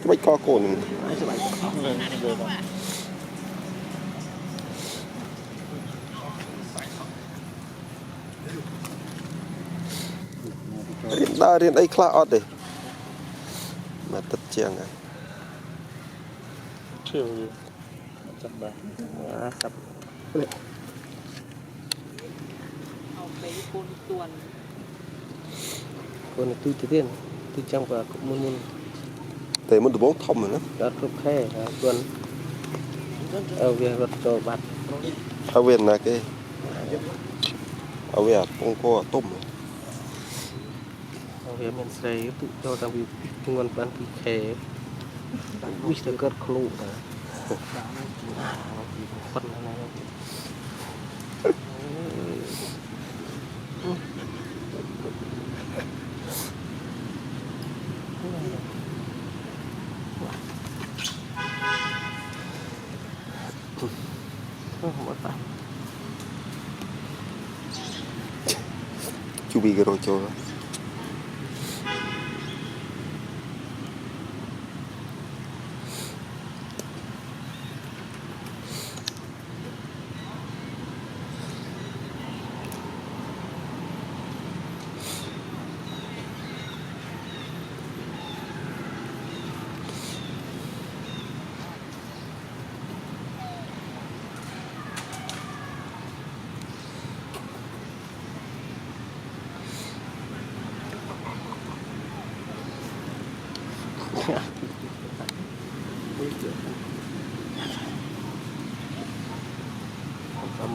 ไม่ก็โกนได้เรียนไอ้คลาออดเลยมาตัดเชียงไงเชื่อเลยจับแบบครับเอาไปคนตัวนคนตู้ที่เรียนตู้จำกับมุนแต่มันดูบ้องทอมเหมือนนะ รถครบแค่ส่วนเอาเวียรถโจบัตร เอาเวียนนะแกเอาเวียนปงก็ต้มเอาเวียมันใส่ตู้โจตั้งวิเงินปันปีแค่วิสเตอร์เกิดคลูนะคนอะไรหมดไปจูบีกระโดดโจ